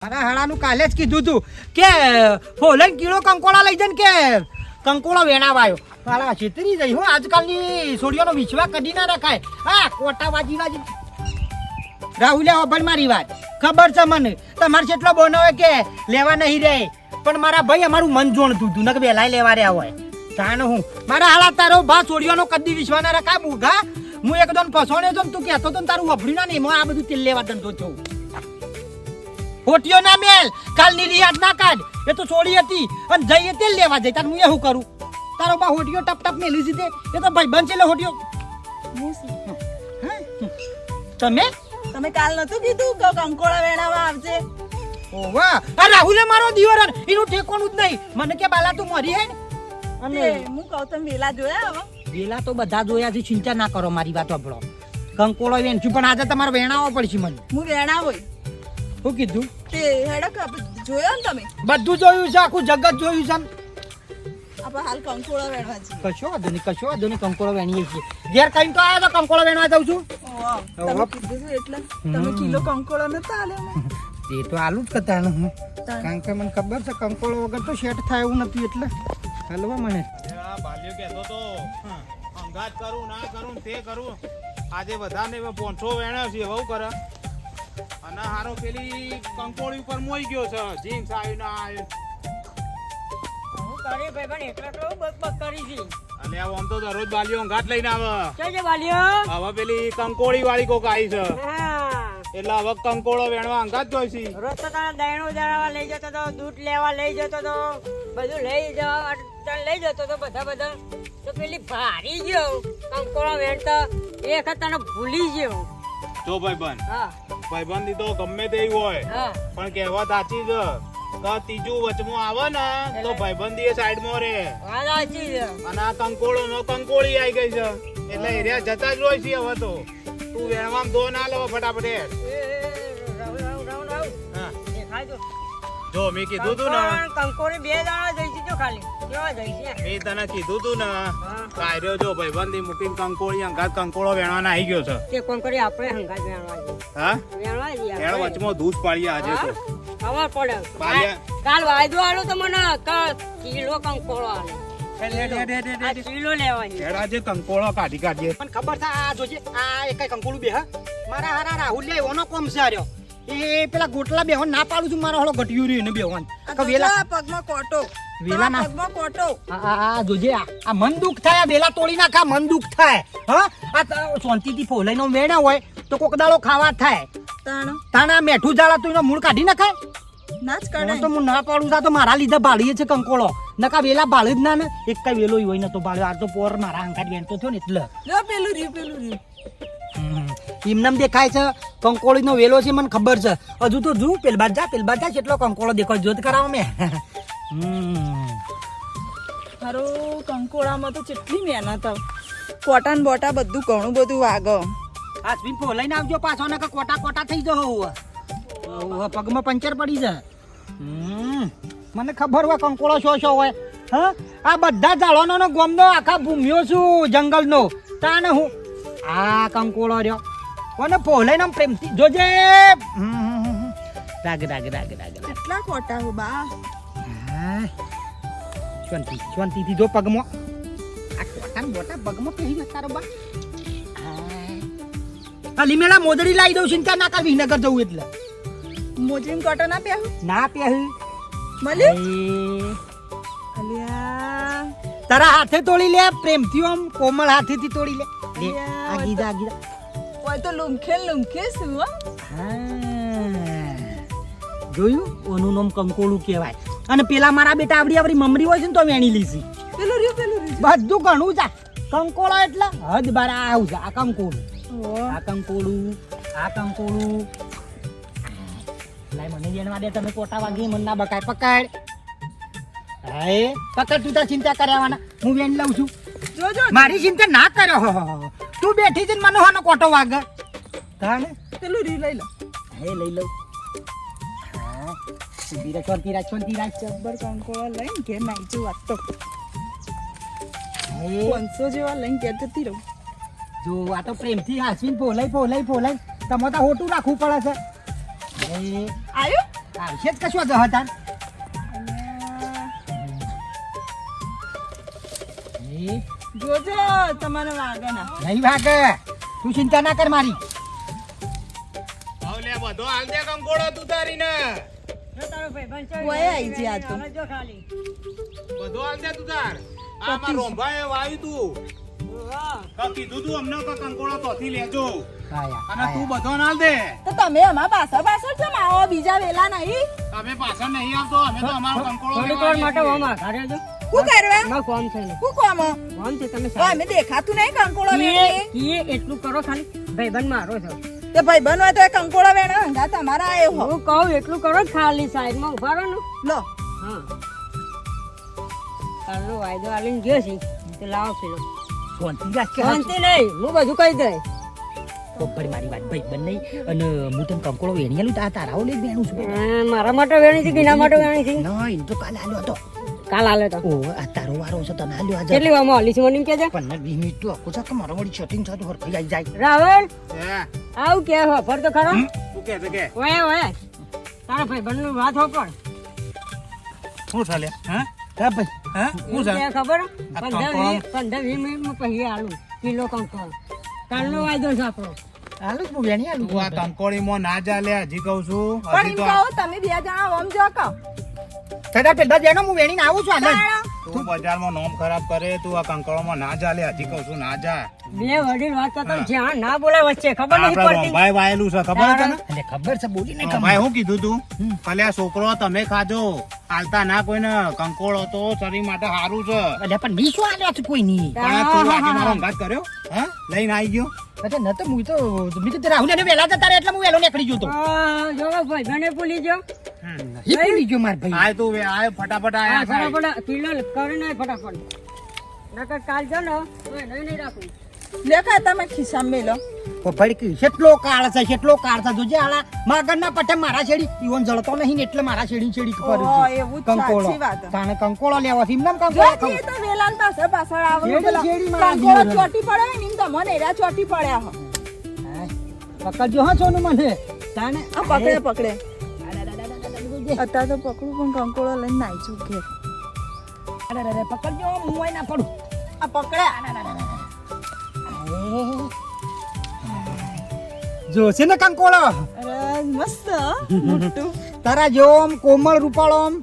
મારા હાડાનું કાલે જ કીધું તું કે ફોલન કિલો કંકોડા લઈ જાય કે કંકોડો વેણાવાયો હાલા છેતરી જઈ હો આજકાલની છોડીઓનો વિશ્વાસ કદી ના રખાય હા કોટા વાજી રાહુલ્યા ઓભણ મારી વાત ખબર છે મને તમારે જેટલો બોનો હોય કે લેવા નહીં રે પણ મારા ભાઈ અમારું મન જોણતું તું ને વેલાય લેવા રહ્યા હોય જાણ હું મારા હાલા તારો ભા છોડીઓનો કદી વિશ્વાસ ના રખાય બુઘા હું એકદમ ફસોડ્યો તો તું કહેતો તો તારું વફડ્યું ના નહીં આ બધું તેલ લેવા દંતો છું હોટીઓ ના મેલ કાલની રિયાદ ના કાઢ એ તો છોડી હતી અને જઈએ તેલ લેવા જઈ તાર હું એવું કરું તારો બા હોટીઓ ટપ ટપ મેલી દીધે એ તો ભાઈ બંધ છે હોટીઓ તમે કાલ નતું કીધું કે કંકોડા વેણાવા આવજે ઓ વાહ આ રાહુલે મારો દીવર એનું ઠેકોણું જ નહીં મને કે બાલા તું મરી હે અને હું કહું તમે વેલા જોયા હવે વેલા તો બધા જોયા છે ચિંતા ના કરો મારી વાત સાંભળો કંકોડો વેણશું પણ આજે તમારે વેણાવો પડશે મને હું વેણા હોય શું કીધું તે હેડક જોયો ને તમે બધું જોયું છે આખું જગત જોયું છે આપણે હાલ કંકોડા વેણવા છે કશો વાંધો નહીં કંકોડો વેણીએ છીએ ઘેર કઈ તો આવ્યો તો કંકોડો વેણવા જાઉં છું તમે કીધું છે એટલે તમે કિલો કંકોડા નતા આલ્યા એ તો આલુ જ કરતા ને હું કારણ કે મને ખબર છે કંકોડો વગર તો સેટ થાય એવું નથી એટલે હલવા મને બાલ્યો કહેતો તો અંગાત કરું ના કરું તે કરું આજે બધાને 500 વેણ્યો છે બહુ કરે અને હારો પેલી કંકોડી ઉપર મોઈ ગયો છે જીન્સ આવ્યું ના આવ્યું હું કરી ભાઈ પણ એકલા તો બક કરી છી અને આમ તો દરરોજ બાલ્યો અંગાત લઈને આવે ક્યાં છે વાલીઓ હવે પેલી કંકોડી વાળી કોક આવી છે હા એટલે હવે કંકોડો વેણવા અંગાત જોઈ છે રોજ તો તને દહીણું જણાવવા લઈ જતો તો દૂધ લેવા લઈ જતો તો બધું લઈ જવા લઈ જતો તો બધા તો પેલી ભારી ગયો કંકોડો વેણતા એ વખત તને ભૂલી ગયો જો ભાઈબંધ હા ભાઈબંધી તો ગમે તે હોય હા પણ કહેવત સાચી છે તો ત્રીજું વચમાં આવે ને તો ભાઈબંધી એ સાઈડમાં રે વાત સાચી છે અને આ કંકોડો નો કંકોડી આવી ગઈ છે એટલે એરિયા જતા જ હોય છે હવે તો તું વેણવામાં દો ના લેવો ફટાફટ હા દેખાય તો જો મેં કીધું તું ને કંકોડી 2 દાણા જઈશી જો ખાલી કેવા જઈશી મેં તને કીધું તું ને હા કાયરો જો ભાઈબંધી મૂકીને કંકોડી અંગાત કંકોડો વેણવાના આવી ગયો છે તે કંકોડી આપણે હંગાત વેણવા જઈએ હા વેણવા જઈએ એળ વચમાં દૂધ પાડીએ આજે તો ખબર પડે બાલ્યા. કાલ વાયદો આલો તો મને કિલો કંકોડો આલે આ કિલો લેવાની એળ આજે કંકોડો કાઢીએ પણ ખબર છે આ જોજે આ એક કંકોડું બે મારા હારા રાહુલ લે ઓનો કોમ છે આર્યો એ પેલા ગોટલા બેહન ના પાડું છું મારો હળો ઘટ્યું રહ્યું ને બેહન વેલા પગમાં કોટો વેલા ના પગમાં કોટો આ જોજે આ મન દુખ થાય વેલા તોડી નાખા મન દુખ થાય હા આ શાંતિથી ફોલાઈનો વેણા હોય તો કોક દાડો ખાવા થાય તાણા મેઠું જાળા તું એનો મૂળ કાઢી નાખાય ના જ કાઢે તો હું ના પાડું તા તો મારા લીધે બાળીએ છે કંકોળો નકા વેલા બાળી જ ના ને એક કઈ વેલો હોય ને તો બાળ્યો આ તો પોર મારા અંકાટ વેણતો થયો ને એટલે લો પેલું રહ્યું એમનામ દેખાય છે કંકોળીનો વેલો છે મને ખબર છે હજુ તો જુ પેલ બાદ જા કેટલો કંકોળો દેખાય જોત કરાવો મેં હારો કંકોડામાં તો કેટલી મહેનત કોટા ને બોટા બધું ઘણું બધું વાગે હાથવીન ફોલાઈને આવજો પાછો ને કોટા થઈ જવો પગમાં પંચર પડી જાય મને ખબર હોય કંકોળો શો હોય હા આ બધા ઝાડવાનો ગોમનો આખા ભૂમ્યો છું જંગલનો તાને હું આ કંકોળો રહ્યો કોને ફોલાઈને આમ પ્રેમથી જોજે રાગ કેટલા કોટા હો બા શાંતિથી જો પગમાં આ કોટા ને બોટા પગમાં પહેરી જતા રો બા આ લીમેલા મોદડી લાવી દઉં ચિંતા ના કરવી નગર જવું એટલે મોજરીમ કોટા ના પહેરું ના પહેરી મળ્યું અલ્યા તારા હાથે તોડી લે પ્રેમથી આમ કોમળ હાથેથી તોડી લે અલ્યા, આ ગીધા ઓય તો લુમખે શું હો જોયું ઓનું નામ કંકોળું કહેવાય અને પેલા મારા બેટા આવડી મમરી હોય છે ને તો વેણી લીધી પેલું રહ્યું બધું ઘણું છે કંકોળો એટલે હદ બાર આવું છે આ કંકોળું લાય મને વેણવા દે તમે કોટા વાગી મને ના બકાય પકડ હાય પકડ તું તાર ચિંતા કર્યાવાના હું વેણ લઉં છું જોજો મારી ચિંતા ના કર્યો તું બેઠી છે ને મને હોનો કોટો વાગે તાને પેલું રહ્યું લઈ લો હે લઈ લઉં હા શાંતિ રાખ જબ્બર કંકોડા લઈને ઘેર નાઈજો વાગતો હે 500 જેવા લઈને ઘેર જતી રહું જો આ તો પ્રેમથી હાસવીને ફોલાઈ તમે તો હોટું રાખવું પડે છે આયો આવશે જ કશું જ હતા જોજો તમારે વાગે ના નહીં વાગે તું ચિંતા ના કર મારી હવે લે બધો હાલ દે કંકોડો તું તારીને જો તારો ભાઈબંધ છે કોઈ આઈ જી આ તો. હાલો જો ખાલી બધો હાલ દે તું તાર આમાં રોંભાએ વાવ્યું તું વાહ તો કીધું તું અમને કે કંકોડો તોથી લેજો આયા અને તું બધો ના હાલ દે તો તમે અમારા પાછળ કેમ આવો બીજા વેલા નહીં તમે પાછળ નહીં આવતો અમે તો અમારો કંકોડો થોડીક લેવા વાર માટે આવીએ ઓમાં ઘરે જો શું કરવા માં કોમ છે ને શું કોમ કોમ છે તમે અમે દેખાતું નહીં કંકોળો વેણી કીએ એટલું કરો ખાલી ભાઈબંધ મારો છો તે ભાઈ બન હોય તો એ કંકોળો વેણા હંગા તમારા આવ્યો હો હું કહું એટલું કરો જ ખાલી સાઈડમાં ઉભા રહો ને લો હા કાલનો વાયદો આલીને ગયો છે તે લાવો પેલો શાંતિ રાખ કે શાંતિ નહીં હું બધું કહી દે બબ્બર મારી વાત ભાઈ બંને અને હું તને કંકોળો વેણી આલું તો આ તારાઓ લઈ વેણું છું મારા માટે વેણી છે કે એના માટે વેણી છે ના એમ તો કાલે આલ્યો હતો કાલ આલે તો ઓ આ તારો વારો છે તને આલ્યો આજે કેટલી વારમાં આલી છે મને કહેજે 15-20 મિનિટ તો આખું છે કે મારો વળી સેટિંગ થતું હરખાઈ આવી જાય રાવણ હે આવું કે ફર તો ખરો તું કે છે કે ઓય ઓય તારા ભાઈબંધ નું વાત હોપડ શું ચાલે હે હા ભાઈ હે શું ચાલે ખબર આ 15-20 મિનિટમાં પછી આલું કિલો કંકોળ કાલનો વાયદો છે આપણો આલું જ હું વેણી આલું તું આ કંકોડીમાં ના ચાલે હજી કહું છું પણ હજી એમ તો કહો તમે બે જણા ઓમ જો કહો સદા પેલા જેનો હું વેણીને આવું છું આનંદ તું બજારમાં નોમ ખરાબ કરે તું આ કંકોળોમાં ના ચાલે હજી કહું છું ના જા બે વડીલ વાત કરતા જ્યાં ના બોલે વચ્ચે ખબર નહીં આપડે પડતી રોંભાઈ વાયેલું છે ખબર છે ને એટલે ખબર છે બોલી ને રોંભાઈ શું કીધું તું ભલે આ છોકરો તમે ખાજો હાલતા ના કોઈને કંકોળો તો શરીર માટે સારું છે એટલે પણ મી શું આલ્યો છે કોઈ નહીં પણ આ તું આજે મારો અંગાત કર્યો હે લઈને આવી ગયો અચ્છા ન તો હું તો રાહુલ ને વેલા જતા રહે એટલે હું વેલો નીકળી ગયો તો જો ભાઈ મને ભૂલી ગયો એ ભૂલી ગયો માર ભાઈ આય તું આય ફટાફટ હા આયા થાય. ફટાફટ કિલો કરીને ફટાફટ નકર કાલ જો ને ઓય નહીં રાખું લેખા તમે ખિસ્સામાં મેલો ઓ ભડકી કેટલો કાળ છે કેટલો કાળ છે જોજે આલા માગરના પટે મારા છેડી ઈવન જળતો નહીં ને એટલે મારા છેડી છેડી પર ઓહો, એવું જ સાચી વાત. તાણે કંકોળો લેવા થી એમને જો કંકોળો ખાવું. જી તો વેલાન પાછળ આવો શેરડી, પેલા શેરડીમાં કંકોળો આ ચોટી પડે ને એમ તમને એરા ચોટી પડ્યા હો હા, પકડજો હા સોનું મને તાણે આ પકડે પકડે અત્યારે તો પકડું પણ કંકોળો લઈને નાઈ છું ઘેર અરે પકડજો હું હોય ના પડું આ પકડે જો છે ને કંકોળો અરે મસ્ત મોટું તારા જેવો આમ કોમળ રૂપાળો આમ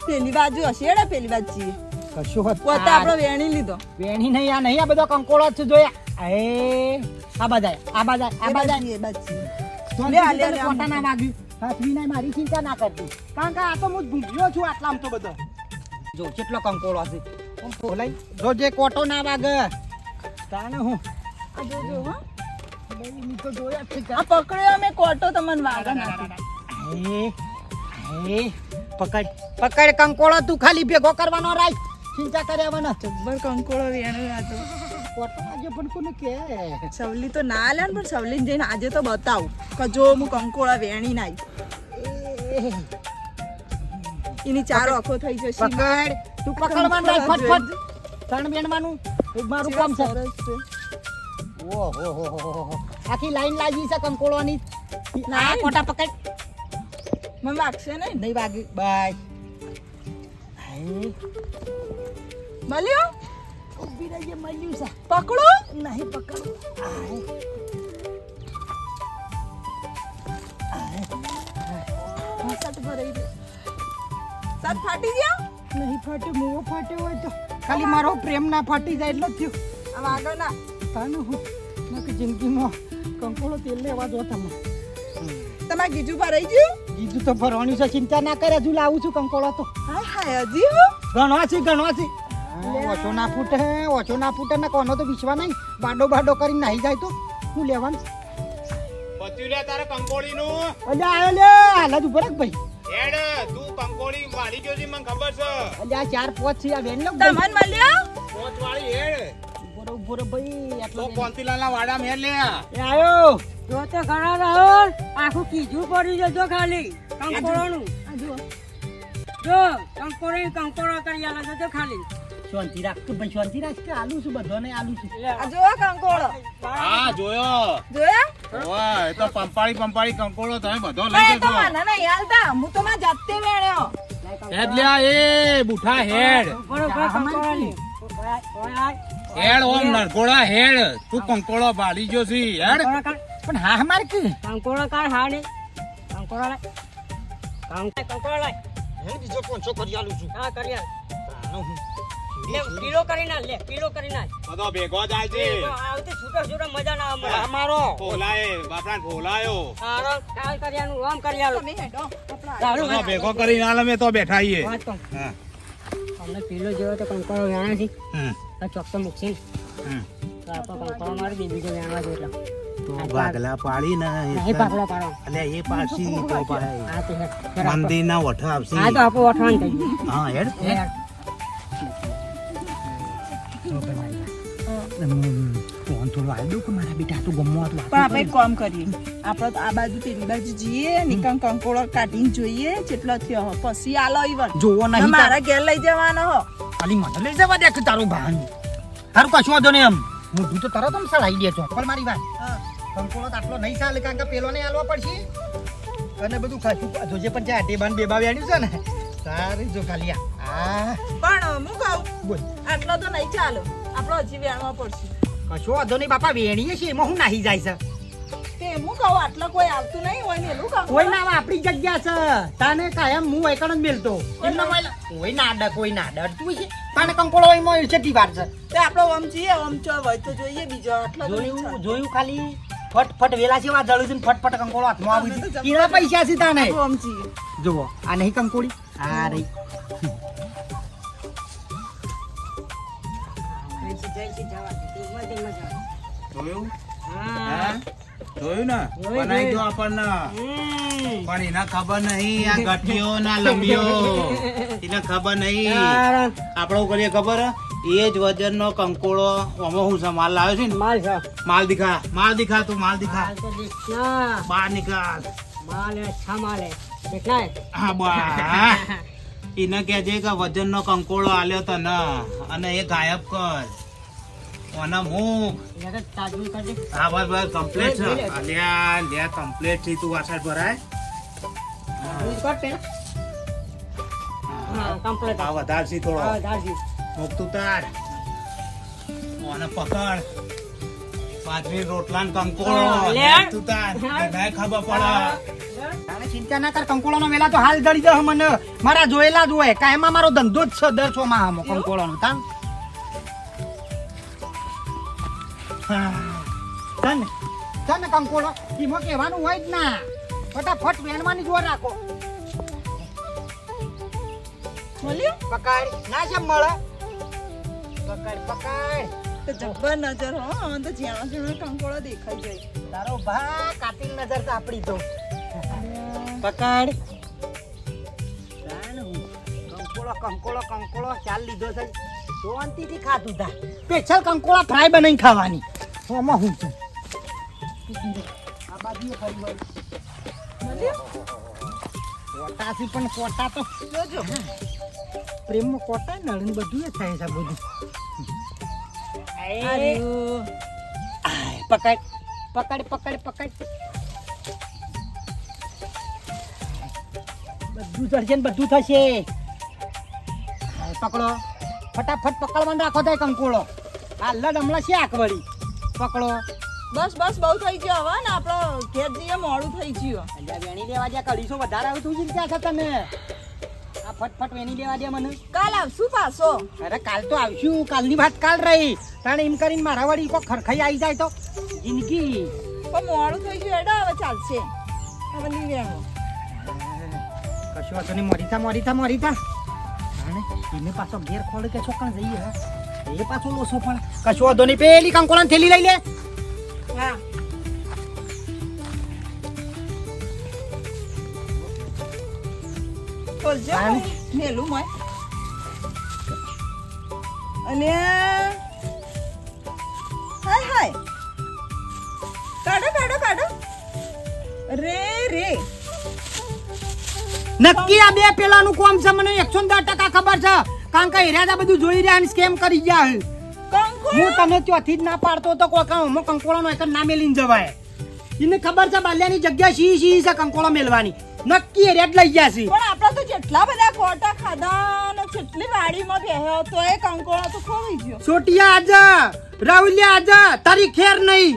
પેલી બાજુ હશે ને પેલી બાજુ કશું હોત પોતે આપણે વેણી લીધો વેણી નહીં આ નહીં આ બધો કંકોળો જ છે જોયા એ આ બધાય આ બધાય આ બધાય એ બાજુ તો લે, લે, લે, કોટા ના વાગ્યું હાથવી ના મારી ચિંતા ના કરતી કારણ કે આ તો હું ભૂગ્યો છું આટલામ તો બધો જો કેટલો કંકોળો છે આમ ફોલાઈ જો જે કોટો ના વાગે તાણે હું આ જોજો હો મી તો જોયા જ છે આ પકડ્યો અમે કોટો તમને વાગે નથી એ પકડ પકડ કંકોળો તું ખાલી ભેગો કરવાનો રાખ ચિંતા કર્યા વગર જબ્બર કંકોળો વેણ્યો આ તો કોટો આજે પણ કોને કે સવલી તો ના લે ને પણ સવલી જઈને આજે તો બતાવું કે જો હું કંકોળા વેણી નાઈ એની ચાર આંખો થઈ જશે પકડ તું પકડવાનું રાખ ફટફટ ત્રણ બેનવાનું મારું કામ છે સરસ છે ઓહો હો આખી લાઈન લાગી છે કંકોળોની આ લાઈન? કોટા પકડ મને વાગશે નહીં નહીં વાગી બાય મળ્યો ઉભી રહેજે મળ્યું છે પકડો નહીં પકડું સટ ભરાઈ ગયો સટ ફાટી ગયો નહીં ફાટે મોવો ફાટ્યો હોય તો ખાલી મારો પ્રેમ ના ફાટી જાય એટલે જ થયું આ વાગો ના તાનું હું નક જિંદગીમાં કંકોળો તેલ લેવા જો તમે તમારે ગીજું ભરાઈ ગયું કીધું તો ભરવાની છે ચિંતા ના કરે હજુ લાવું છું કંકોળો તો હાય હાય હજી હો ગણવા છે ઓછો ના ફૂટે ને કોનો તો વિશ્વા નહીં બાડો કરીને નાહી જાય તો શું લેવાનું પત્યું લે તારે કંકોડીનું અલ્યા આયો લે હાલ જ ઉભો રાખ ભાઈ હેડ તું કંકોડી વાળી ગયો છે મને ખબર છે અલ્યા 4-5 છે આ વેન લો તમને મળ્યો પોચ વાળી હેડ ઉભો રે ભાઈ તો આટલો કોંતીલાલના વાડા મેં લે એ આયો જો તો ઘણા રાહુલ આખું કીજું પડી જજો ખાલી કંકોળોનું આ જુઓ જો કંકોળો કરી આલા જજો ખાલી શાંતિ રાખ તું ભાઈ, શાંતિ રાખ કે આલુ છું બધાને આલુ છું. આ જો કંકોળો હા જોયો જોયા વાહ એ તો પંપાળી કંકોળો તમે બધો એ લઈ તો જજો મને નહીં હાલતા હું તો મારા જાતે વેણ્યો હેડ લ્યા એ બુઠા હેડ હેડ ઓમ નરગોળા હેડ તું કંકોળો બાળી ગયો છી હેડ પણ હા માર કે કંકોડો કાઢ હાડે કંકોડો લાય કંકોડો લાય હે બીજો 500 કરી આલુ છું. હા કરી આલ. લે કિલો કરી નાખ, લે કિલો કરી નાખ. બધો ભેગો જાય છે આવતી છૂટો છૂટો મજા ના આવે. અમારો ખોલાય બાપરા ખોલાયો હારો કાલ કર્યાનું આમ કરી આલો. તમે હેડો કપડા ચાલો બધો ભેગો કરીને આલે મે તો બેઠા છીએ વાત કહું. હા અમને કિલો જેવો તો કંકોડો વેણા છે હમ આ ચોક્કસ મૂકશે ને હમ તો આપણો કંકોડો મારી દે બીજો વેણવા જો એટલે તો ભાગલા પાડી ને નહીં પાકલો પાડો. અલે એ પાડશી તો ભાઈ હા તો હેડ. બરાબર. મંદિર ના વઠ આવશે હા તો આપો ઓઠવાન થઈ ગયું. હા હેડ હેડ. ફોન થોડો આવી દઉં કે મારા બેટા તું ગમો હતું પણ આપણે એક કામ કરીએ આપણે તો આ બાજુ પેલી બાજુ જઈએ નિકન કંકોળો કાઢીને જોઈએ જેટલો થયો હો પછી આલો ઈવન જોવો નહીં મારા ઘેર લઈ જવાનો હો ખાલી મને લઈ જવા દે કે તારું ભાન તારું કશું વાંધો નહીં એમ મોઢું તો તરત આમ સળાઈ દે ચોપર મારી વાત કંકોળો તો આટલો નહીં ચાલે કારણ કે પેલો ને આલવા પડશે અને બધું ખાશું જોજે પણ જ્યાં ટેબાન બેબા વેણ્યું છે ને સારી જો ખાલી આ પણ હું કહું બોલ આટલો તો નહીં ચાલો આપણો હજી વેણવા પડશે કશો વાંધો નહીં બાપા વેણીએ છીએ એમાં હું નાહી જાય છે તે હું કહું આટલો કોઈ આવતું નહીં હોય ને એનું કામ કોઈ ના આવે, આપણી જગ્યા છે તાને કાયમ હું એકણ જ મેલતો એમને કોઈ ના ડર કોઈ ના ડરતું છે તાને કંકોળો એમાં છેટી વાર છે તે આપણો ઓમ જઈએ ઓમ ચો હોય તો જોઈએ બીજો આટલો તો નહીં ચાલે. જોયું ખાલી ફટફટ વેલા છે જળું છે ને ફટફટ કંકોળો હાથમાં આવી છે કેના પૈસા છે તાને આપણું ઓમ જઈએ જુઓ આ નહીં કંકોળી આ રહી જયશ્રી જવા દે. તે મજા આવે. જોયું હા. હા જોયું ને જોયું, બનાવી દો જોયું. આપણને હમ. પણ એના ખબર નહીં આ ગઠિયો ના લંબિયો એને ખબર નહીં તારા આપણો કરીએ ખબર એ જ વજનનો કંકોળો આમાં હું છે માલ લાવ્યો છે ને માલ છે. માલ દિખા તું માલ દિખા માલ તો દેખ ના. બહાર નીકાળ માલ હે, અચ્છા માલ હે. દેખના હે? હા બા એને કહેજે કે વજનનો કંકોળો આલ્યો તને અને એ ગાયબ કર અને મૂક લે તો તાજવી કરી દે. હા બસ બસ કમ્પ્લીટ છે લે, લે. અલ્યા લે કમ્પ્લીટ થી તું વાસણ ભરાય તાજવી કર પેલા. હા, complete. આ વધારે છે થોડો હા, તાજવી. મૂક તું તાર અને પકડ બાજરી રોટલા ને કંકોળો હા, લે. લે તું તાર નહીં ખબર પડે તારે ચિંતા ના કર કંકોળોનો વેલા તો હાલ દળી દે મને મારા જોયેલા જ હોય કાયમાં મારો ધંધો જ છે દર 6 માં કંકોળોનો તાન તન કંકોળો એમાં કહેવાનું હોય જ ના ફટાફટ વેણવાની જોર રાખો મળ્યું પકડ ના છે મળે પકડ પકડ તો જબ્બર નજર હો આમ તો જ્યાં જ્યાં કંકોળો દેખાઈ જાય તારો ભા કાતિલ નજર તો આપડી તો પકડ કંકોળો ચાલ લીધો છે શાંતિથી ખાતું તા સ્પેશિયલ કંકોળા ફ્રાય બનાવીને ખાવાની આમાં હું છે આ બાજુ ફરી વળી મળ્યું કોટાથી પણ કોટા તો જોજો પ્રેમમાં કોટા નળન બધું એ થાય છે બધું આર્યું. આય, પકડ પકડ પકડ પકડ બધું ચડશે ને બધું થશે આય, પકડો ફટાફટ પકડવાનું રાખો થાય કંકોળો આ લડ હમણાં શાક વળી પકડો બસ બસ બહુ થઈ ગયો હવે ને આપણો ઘેર જઈએ મોડું થઈ ગયું અલ્યા વેણી લેવા જ્યાં કઢીસો વધારે આવે તું ચિંતા છે તને આ ફટફટ વેણી લેવા દે મને કાલ આવશું પાછો અરે કાલ તો આવશું કાલની વાત કાલ રહી તાણે એમ કરીને મારા વળી કોઈ ખરખાઈ આવી જાય તો જિંદગી પણ મોડું થઈ ગયું એડા હવે ચાલશે હવે નહીં વેણો કશું વાતો નહીં મોરી થા અને એને પાછો ઘેર ખોલે કે છોકરા જઈએ હે એ પાછો લોસો પણ કશું વાતો નહીં પેલી કંકોળાની થેલી લઈ લે હા બોલજો હા. મેલું મોય અને હાય હાય કાઢો રે રે નક્કી આ બે પેલાનું કોમ છે મને 110% ખબર છે કારણ કે એરિયા આ બધું જોઈ રહ્યા અને સ્કેમ કરી ગયા છે. કંકોડો હું તને ત્યાંથી જ ના પાડતો તો કોઈ કામ કંકોળાનો એક જ ના મેલીને જવાય. એને ખબર છે બાલ્યાની જગ્યા શી છે કંકોળો મેલવાની. નક્કી એરિયા જ લઈ ગયા છે. પણ આપડે તો જેટલા બધા કોટા ખાધા ને જેટલી વાડીમાં બેહ્યો તો એ કંકોડો તો ખોવાઈ ગયો. સોટિયા આજા રાહુલિયા આજા તારી ખેર નહીં.